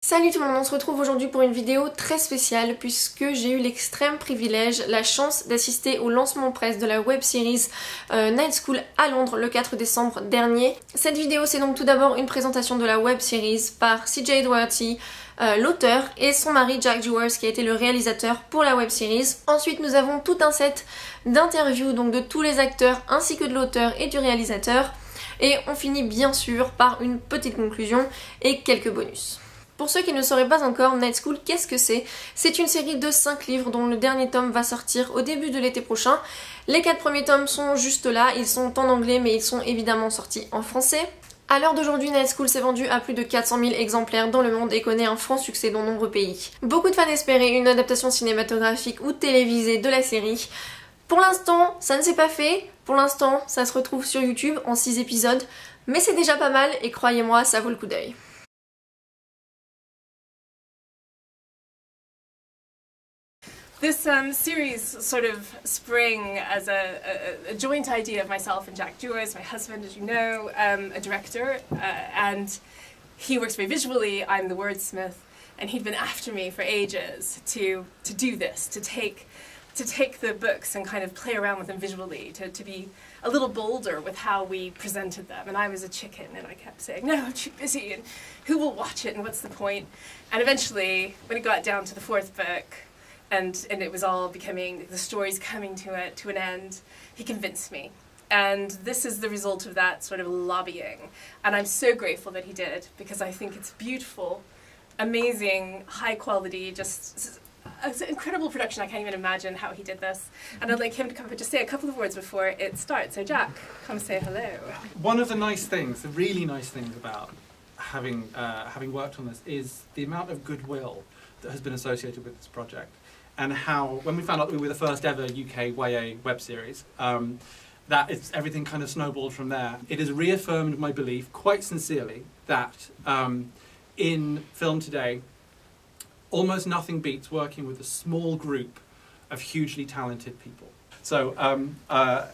Salut tout le monde, on se retrouve aujourd'hui pour une vidéo très spéciale puisque j'ai eu l'extrême privilège, la chance d'assister au lancement presse de la web series Night School à Londres le 4 décembre dernier. Cette vidéo c'est donc tout d'abord une présentation de la web series par CJ Doherty, l'auteur, et son mari Jack Jewers qui a été le réalisateur pour la web series. Ensuite nous avons tout un set d'interviews donc de tous les acteurs ainsi que de l'auteur et du réalisateur. Et on finit bien sûr par une petite conclusion et quelques bonus. Pour ceux qui ne sauraient pas encore, Night School, qu'est-ce que c'est? C'est une série de 5 livres dont le dernier tome va sortir au début de l'été prochain. Les 4 premiers tomes sont juste là, ils sont en anglais mais ils sont évidemment sortis en français. À l'heure d'aujourd'hui, Night School s'est vendu à plus de 400 000 exemplaires dans le monde et connaît un franc succès dans de nombreux pays. Beaucoup de fans espéraient une adaptation cinématographique ou télévisée de la série. Pour l'instant, ça ne s'est pas fait. Pour l'instant, ça se retrouve sur YouTube en 6 épisodes. Mais c'est déjà pas mal et croyez-moi, ça vaut le coup d'œil. This series sort of sprang as a joint idea of myself and Jack Jewers, my husband, as you know, a director, and he works very visually. I'm the wordsmith, and he'd been after me for ages to do this, to take the books and kind of play around with them visually, to be a little bolder with how we presented them. And I was a chicken, and I kept saying, no, I'm too busy, and who will watch it, and what's the point? And eventually, when it got down to the 4th book, and it was all becoming, the story's coming to an end, he convinced me. And this is the result of that sort of lobbying. And I'm so grateful that he did, because I think it's beautiful, amazing, high quality, just it's an incredible production. I can't even imagine how he did this. And I'd like him to come up and just say a couple of words before it starts. So Jack, come say hello. One of the nice things, the really nice things about having worked on this is the amount of goodwill that has been associated with this project. And how, when we found out that we were the first ever UK YA web series, everything kind of snowballed from there. It has reaffirmed my belief, quite sincerely, that in film today, almost nothing beats working with a small group of hugely talented people. So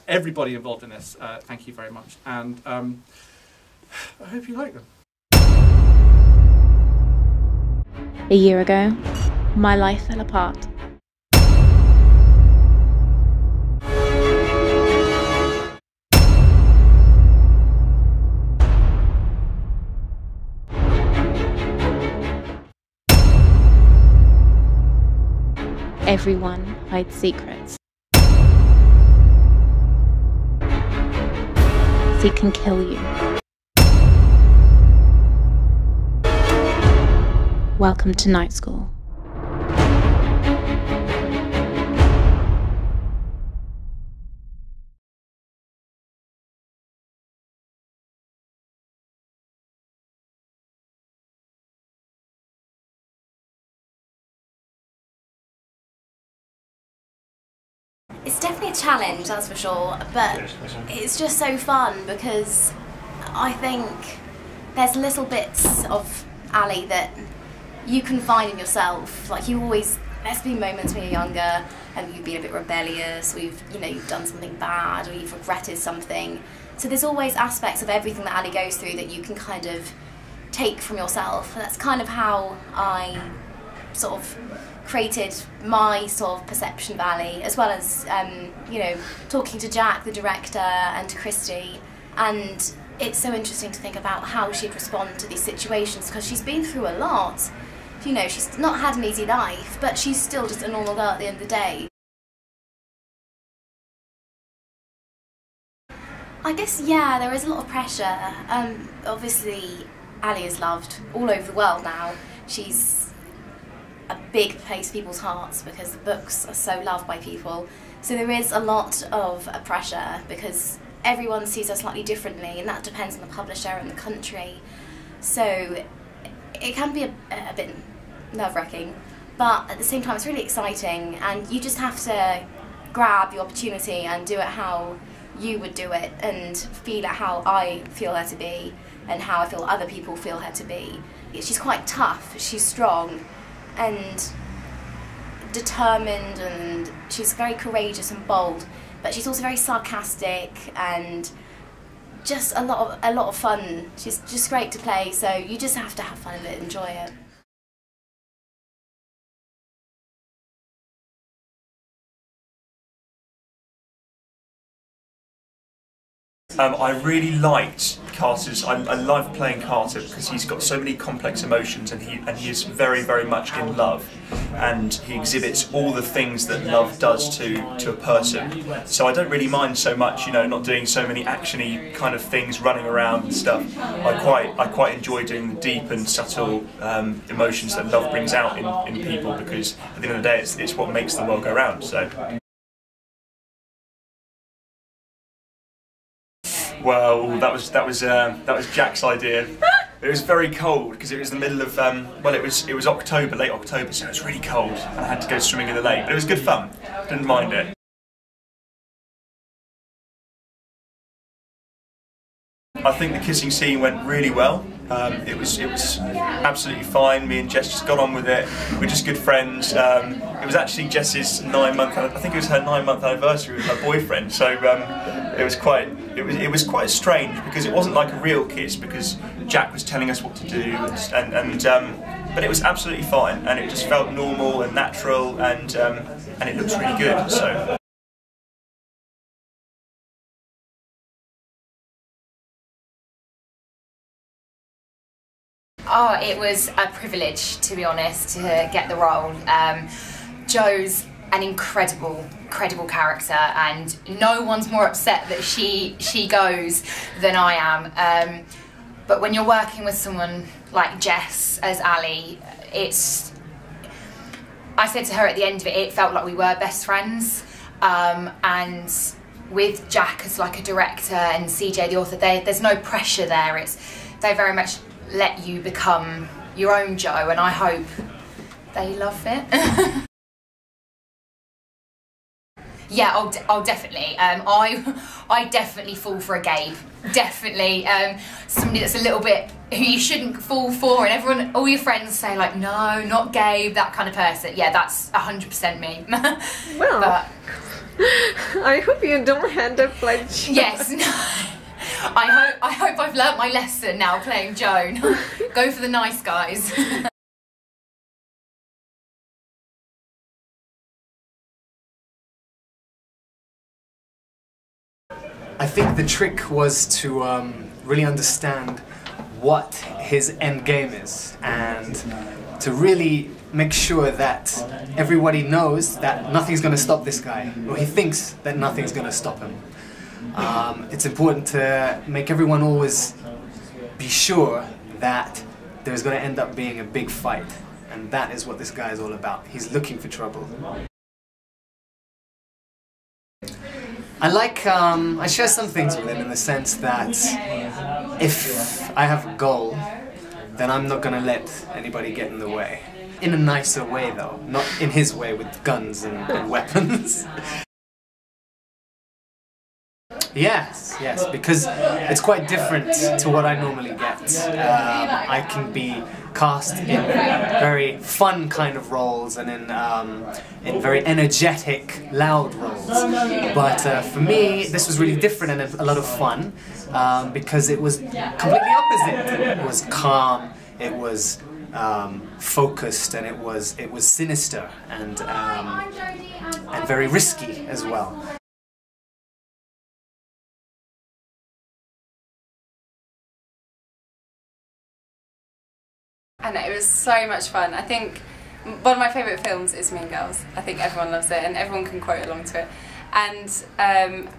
everybody involved in this, thank you very much, and I hope you like them. A year ago, my life fell apart. Everyone hides secrets. He can kill you. Welcome to Night School. It's definitely a challenge, that's for sure, but it's just so fun because I think there's little bits of Ali that you can find in yourself. Like there's been moments when you're younger and you've been a bit rebellious, or you've done something bad, or you've regretted something. So there's always aspects of everything that Ali goes through that you can kind of take from yourself. And that's kind of how I sort of created my sort of perception of Ali, as well as talking to Jack, the director, and to Christy. And it's so interesting to think about how she'd respond to these situations, because she's been through a lot. She's not had an easy life, but she's still just a normal girl at the end of the day. I guess, yeah, there is a lot of pressure. Obviously, Ali is loved all over the world now. She's a big place in people's hearts because the books are so loved by people. So there is a lot of pressure because everyone sees her slightly differently, and that depends on the publisher and the country. So it can be a bit nerve-wracking, but at the same time it's really exciting, and you just have to grab the opportunity and do it how you would do it, and feel it how I feel her to be and how I feel other people feel her to be. She's quite tough, she's strong and determined, and she's very courageous and bold, but she's also very sarcastic and just a lot of fun. She's just great to play, so you just have to have fun with it, enjoy it. I really liked Carter's. I love playing Carter because he's got so many complex emotions, and he is very, very much in love, and he exhibits all the things that love does to a person. So I don't really mind so much, you know, not doing so many actiony kind of things, running around and stuff. I quite enjoy doing the deep and subtle emotions that love brings out in people, because at the end of the day, it's what makes the world go round. So. Well, that was Jack's idea. It was very cold because it was the middle of well, it was October, late October, so it was really cold, and I had to go swimming in the lake. But it was good fun. Didn't mind it. I think the kissing scene went really well. It was absolutely fine. Me and Jess just got on with it. We're just good friends. It was actually Jess's 9-month. I think it was her 9-month anniversary with her boyfriend. So it was quite strange because it wasn't like a real kiss, because Jack was telling us what to do, but it was absolutely fine, and it just felt normal and natural, and it looks really good. So. Oh, it was a privilege, to be honest, to get the role. Jo's an incredible character, and no one's more upset that she goes than I am. But when you're working with someone like Jess as Ali, I said to her at the end of it, it felt like we were best friends. And with Jack as like a director and CJ the author, there's no pressure there. They very much let you become your own Jo, and I hope they love it. Yeah, I'll definitely. I definitely fall for a Gabe. Definitely. Somebody that's a little bit who you shouldn't fall for, and all your friends say like, no, not Gabe, that kind of person. Yeah, that's 100% me. Well, but I hope you don't hand a pledge. Yes. No. I hope I've learnt my lesson now playing Joan. Go for the nice guys. I think the trick was to really understand what his end game is, and to really make sure that everybody knows that nothing's going to stop this guy, or he thinks that nothing's going to stop him. It's important to make everyone always be sure that there's going to end up being a big fight, and that is what this guy is all about. He's looking for trouble. I share some things with him in the sense that if I have a goal, then I'm not going to let anybody get in the way. In a nicer way though, not in his way with guns and weapons. Yes, because it's quite different to what I normally get. I can be cast in very fun kind of roles and in very energetic, loud roles. But for me, this was really different and a lot of fun because it was completely opposite. It was calm, it was focused, and it was sinister and very risky as well. And it was so much fun. I think one of my favourite films is Mean Girls. I think everyone loves it and everyone can quote along to it. And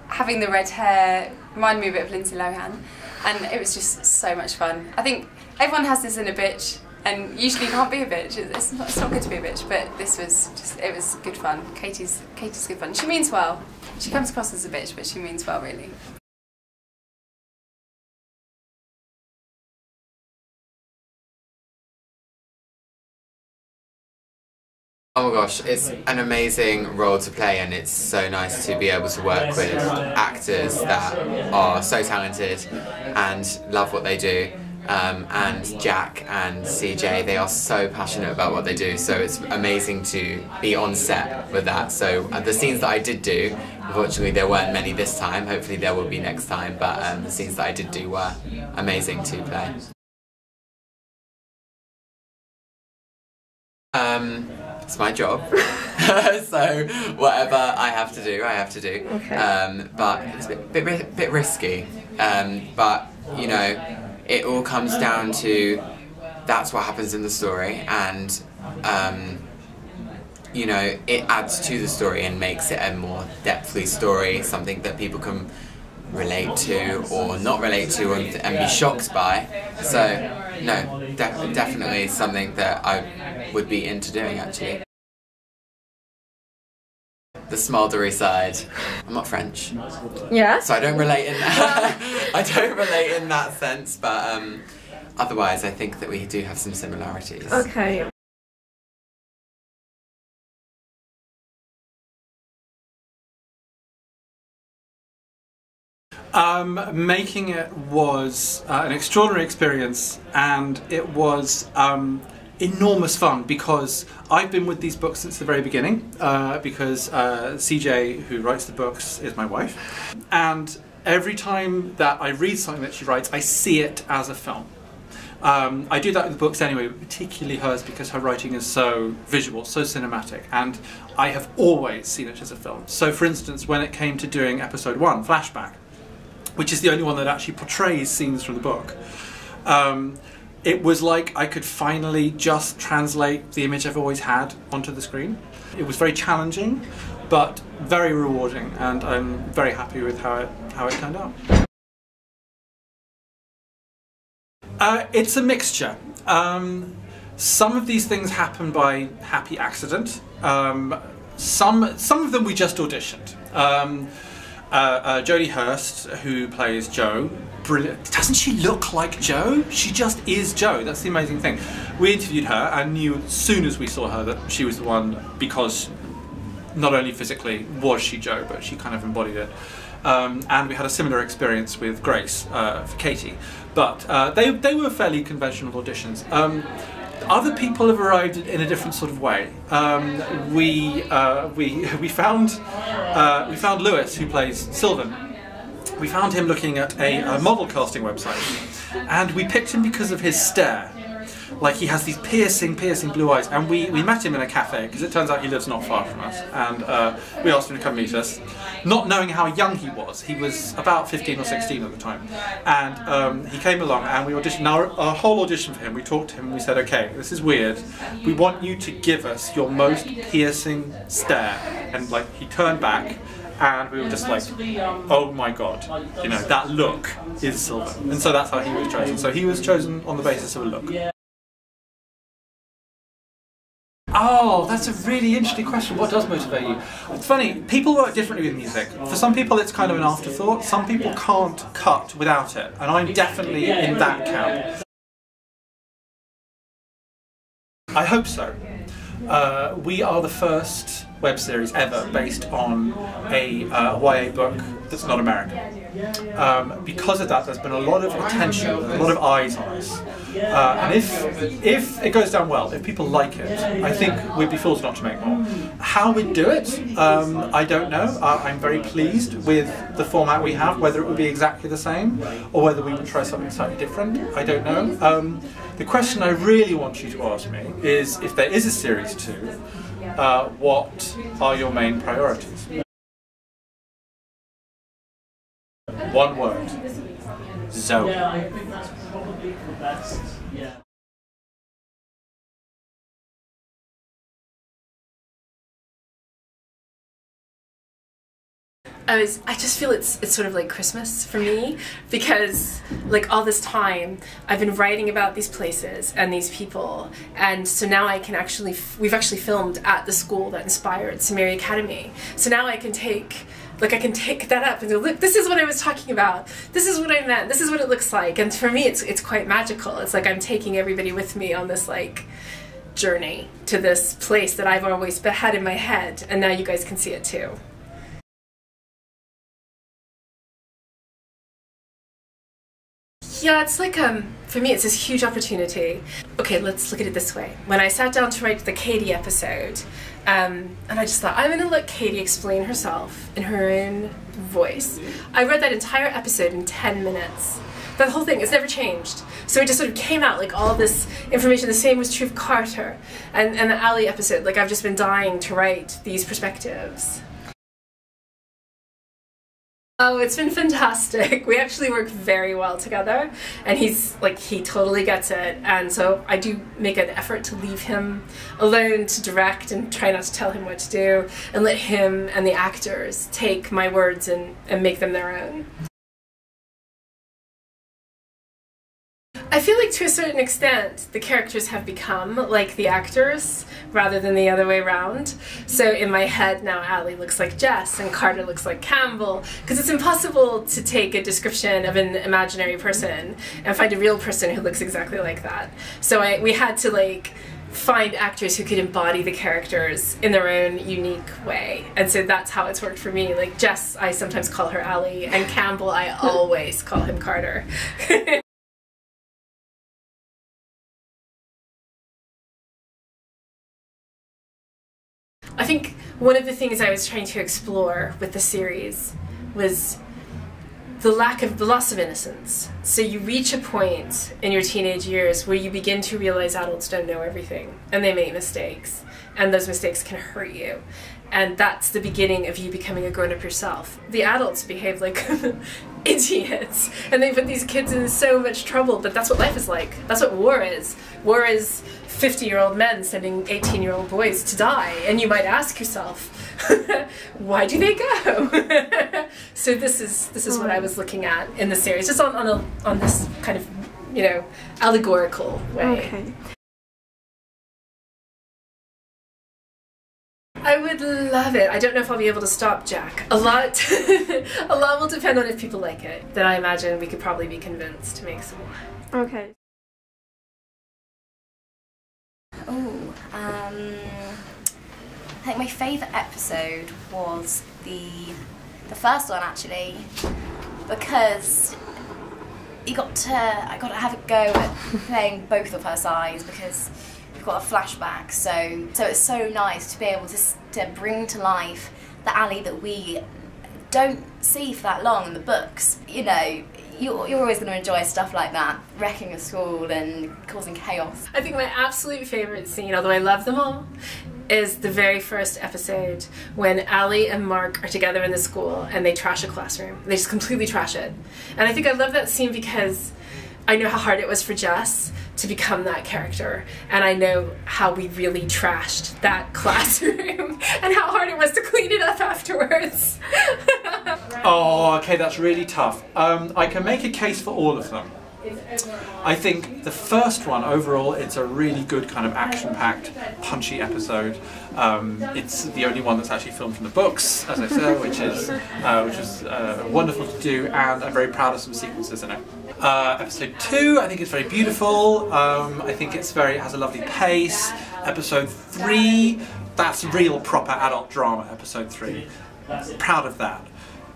having the red hair reminded me a bit of Lindsay Lohan, and it was just so much fun. I think everyone has this inner bitch, and usually you can't be a bitch. It's not good to be a bitch, but this was it was good fun. Katie's good fun. She means well. She comes across as a bitch, but she means well, really. Oh my gosh, it's an amazing role to play, and it's so nice to be able to work with actors that are so talented and love what they do. And Jack and CJ, they are so passionate about what they do, so it's amazing to be on set with that. So the scenes that I did do, unfortunately there weren't many this time, hopefully there will be next time, but the scenes that I did do were amazing to play. It's my job. So whatever I have to do, I have to do. Okay. But it's a bit risky. But you know, it all comes down to that's what happens in the story, and you know, it adds to the story and makes it a more depthy story, something that people can relate to or not relate to and be shocked by. So no, definitely something that I would be into doing actually. The smoldery side. I'm not French. Yeah. So I don't relate in that. I don't relate in that sense, but otherwise I think that we do have some similarities. Okay. Making it was an extraordinary experience, and it was enormous fun because I've been with these books since the very beginning because CJ, who writes the books, is my wife, and every time that I read something that she writes, I see it as a film. I do that with the books anyway, but particularly hers because her writing is so visual, so cinematic, and I have always seen it as a film. So for instance, when it came to doing episode 1, Flashback, which is the only one that actually portrays scenes from the book, it was like I could finally just translate the image I've always had onto the screen. It was very challenging, but very rewarding, and I'm very happy with how it turned out. It's a mixture. Some of these things happen by happy accident. Some of them we just auditioned. Jodie Hurst, who plays Jo, brilliant. Doesn't she look like Jo? She just is Jo. That's the amazing thing. We interviewed her and knew as soon as we saw her that she was the one, because not only physically was she Jo, but she kind of embodied it. And we had a similar experience with Grace for Katie, but they were fairly conventional auditions. Other people have arrived in a different sort of way. We found Lewis, who plays Sylvan. We found him looking at a model casting website, and we picked him because of his stare. Like, he has these piercing blue eyes, and we met him in a cafe because it turns out he lives not far from us, and we asked him to come meet us, not knowing how young he was. He was about 15 or 16 at the time, and he came along and we auditioned. Now, our whole audition for him, we talked to him and we said, okay, this is weird, we want you to give us your most piercing stare. And like, he turned back and we were just like, oh my god, you know, that look is Sylvan. And so that's how he was chosen. So he was chosen on the basis of a look. Oh, that's a really interesting question. What does motivate you? It's funny, people work differently with music. For some people it's kind of an afterthought, some people can't cut without it, and I'm definitely in that camp. I hope so. We are the first web series ever based on a YA book that's not American. Because of that, there's been a lot of attention, a lot of eyes on us. And if it goes down well, if people like it, I think we'd be fools not to make more. How we'd do it, I don't know. I'm very pleased with the format we have. Whether it would be exactly the same, or whether we would try something slightly different, I don't know. The question I really want you to ask me is, if there is a series 2, what are your main priorities? One word. Zoe. I just feel it's sort of like Christmas for me, because like all this time I've been writing about these places and these people, and so now I can actually, we've actually filmed at the school that inspired Samaria Academy, so now I can take that up and go, look, this is what I was talking about, this is what I meant, this is what it looks like. And for me it's quite magical. It's like I'm taking everybody with me on this like journey to this place that I've always had in my head, and now you guys can see it too. Yeah, it's like, for me it's this huge opportunity. Okay, let's look at it this way. When I sat down to write the Katie episode, and I just thought, I'm gonna let Katie explain herself in her own voice. I read that entire episode in 10 minutes. That whole thing, it's never changed. So it just sort of came out, like all this information. The same was true of Carter and the Ali episode. Like I've just been dying to write these perspectives. Oh, it's been fantastic. We actually work very well together, and he totally gets it, and so I do make an effort to leave him alone to direct and try not to tell him what to do, and let him and the actors take my words and make them their own. I feel like to a certain extent the characters have become like the actors rather than the other way around. So in my head now Ali looks like Jess and Carter looks like Campbell, because it's impossible to take a description of an imaginary person and find a real person who looks exactly like that. So we had to like find actors who could embody the characters in their own unique way, and so that's how it's worked for me. Like Jess, I sometimes call her Ali, and Campbell I always call him Carter. I think one of the things I was trying to explore with the series was the loss of innocence. So you reach a point in your teenage years where you begin to realize adults don't know everything, and they make mistakes, and those mistakes can hurt you. And that's the beginning of you becoming a grown-up yourself. The adults behave like idiots, and they put these kids in so much trouble, but that's what life is like. That's what war is. War is 50-year-old men sending 18-year-old boys to die, and you might ask yourself, why do they go? So this is what I was looking at in the series, just on this kind of, you know, allegorical way. Okay. I would love it. I don't know if I'll be able to stop Jack. A lot will depend on if people like it. Then I imagine we could probably be convinced to make some more. Okay. Oh, I think my favourite episode was the first one actually, because I got to have a go at playing both of her sides, because we've got a flashback. So it's so nice to be able to bring to life the Ali that we don't see for that long in the books. You know, you're always going to enjoy stuff like that, wrecking a school and causing chaos. I think my absolute favourite scene, although I love them all, is the very first episode when Ali and Mark are together in the school and they trash a classroom. They just completely trash it. And I think I love that scene because I know how hard it was for Jess to become that character, and I know how we really trashed that classroom and how hard it was to clean it up afterwards. Oh, okay, that's really tough. I can make a case for all of them. I think the first one, overall, it's a really good kind of action-packed, punchy episode. It's the only one that's actually filmed from the books, as I said, which is wonderful to do, and I'm very proud of some sequences in it. Episode 2, I think it's very beautiful. I think it has a lovely pace. Episode 3, that's real proper adult drama. Episode 3, proud of that.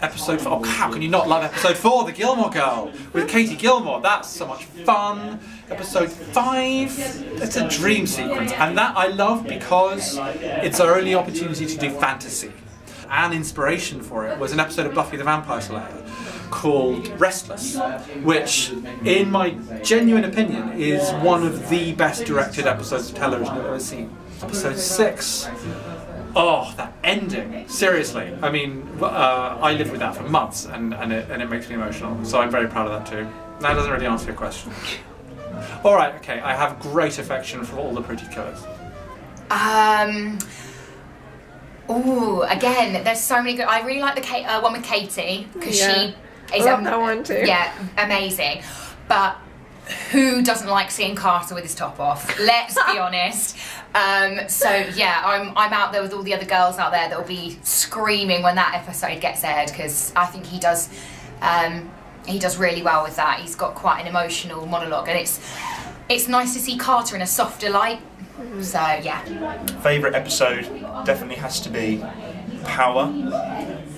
Episode 4, oh, how can you not love episode 4, The Gilmore Girl, with Katie Gilmore? That's so much fun. Episode 5, it's a dream sequence, and that I love because it's our only opportunity to do fantasy. And inspiration for it was an episode of Buffy the Vampire Slayer called Restless, which, in my genuine opinion, is one of the best directed episodes of television I've ever seen. Episode 6. Oh, that ending! Seriously, I mean, I lived with that for months, and it makes me emotional. So I'm very proud of that too. That doesn't really answer your question. All right, okay. I have great affection for all the pretty killers. Ooh, again, there's so many good. I really like the one with Katie, because she is that one too. Yeah, amazing. But who doesn't like seeing Carter with his top off? Let's be honest. So yeah, I'm out there with all the other girls out there that will be screaming when that episode gets aired, because I think he does really well with that. He's got quite an emotional monologue, and it's nice to see Carter in a softer light. So yeah. Favourite episode definitely has to be Power,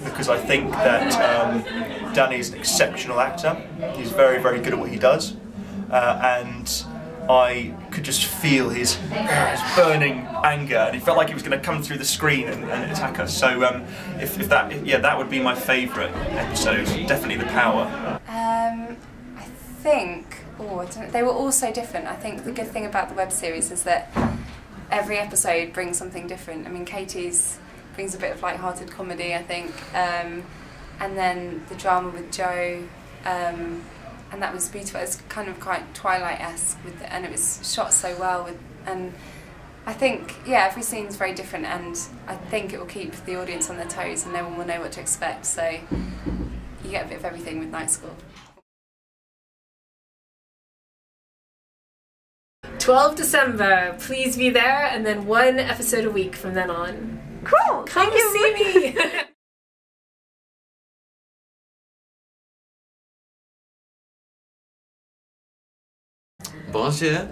because I think that Danny's an exceptional actor. He's very, very good at what he does. And I could just feel his burning anger, and it felt like he was going to come through the screen and attack us. So that would be my favourite episode. Definitely the Power. I think, they were all so different. I think the good thing about the web series is that every episode brings something different. I mean, Katie's brings a bit of light-hearted comedy, I think, and then the drama with Joe, and that was beautiful. It's kind of quite Twilight-esque, and it was shot so well. And I think, yeah, every scene's very different, and I think it will keep the audience on their toes, and no one will know what to expect. So you get a bit of everything with Night School. 12 December, please be there, and then 1 episode a week from then on. Cool! Come see me! Bonjour.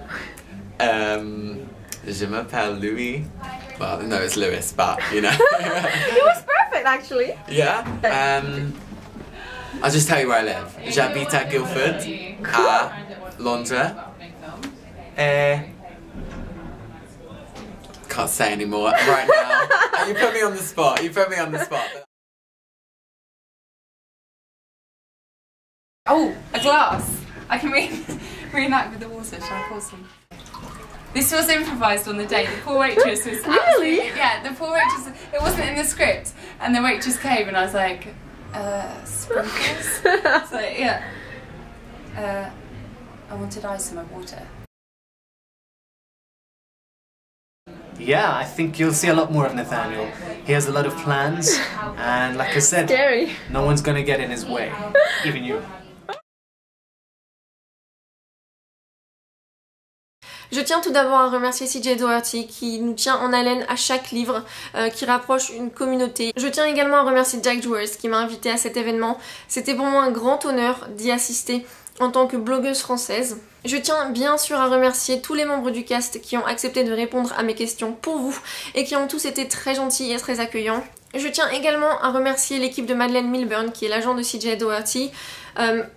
Je m'appelle Louis. Well, no, it's Lewis, but you know. It was perfect, actually. Yeah. I'll just tell you where I live. J'habite à Guildford, à Londres. Can't say anymore right now. You put me on the spot. You put me on the spot. Oh, a glass! I can reenact with the water. Shall I pour some? This was improvised on the day. The poor waitress was Really? Yeah, the poor waitress. It wasn't in the script, and the waitress came, and I was like, sprinkles. So yeah, I wanted ice in my water. Yeah, I think you'll see a lot more of Nathaniel. He has a lot of plans, and like I said, Scary. no one's gonna get in his way, even you. Je tiens tout d'abord à remercier CJ Doherty qui nous tient en haleine à chaque livre, qui rapproche une communauté. Je tiens également à remercier Jack Jewers qui m'a invité à cet événement. C'était pour moi un grand honneur d'y assister en tant que blogueuse française. Je tiens bien sûr à remercier tous les membres du cast qui ont accepté de répondre à mes questions pour vous et qui ont tous été très gentils et très accueillants. Je tiens également à remercier l'équipe de Madeleine Milburn qui est l'agent de CJ Doherty.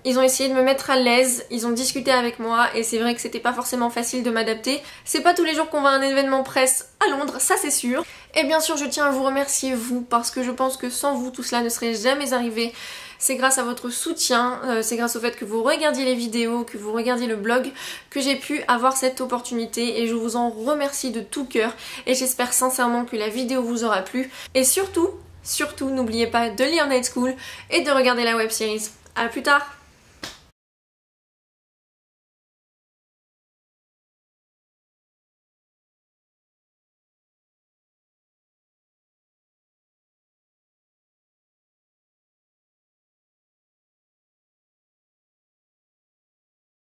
Ils ont essayé de me mettre à l'aise, ils ont discuté avec moi et c'est vrai que c'était pas forcément facile de m'adapter. C'est pas tous les jours qu'on va à un événement presse à Londres, ça c'est sûr. Et bien sûr je tiens à vous remercier vous parce que je pense que sans vous tout cela ne serait jamais arrivé. C'est grâce à votre soutien, c'est grâce au fait que vous regardiez les vidéos, que vous regardiez le blog, que j'ai pu avoir cette opportunité et je vous en remercie de tout cœur et j'espère sincèrement que la vidéo vous aura plu. Et surtout, n'oubliez pas de lire Night School et de regarder la web series. À plus tard!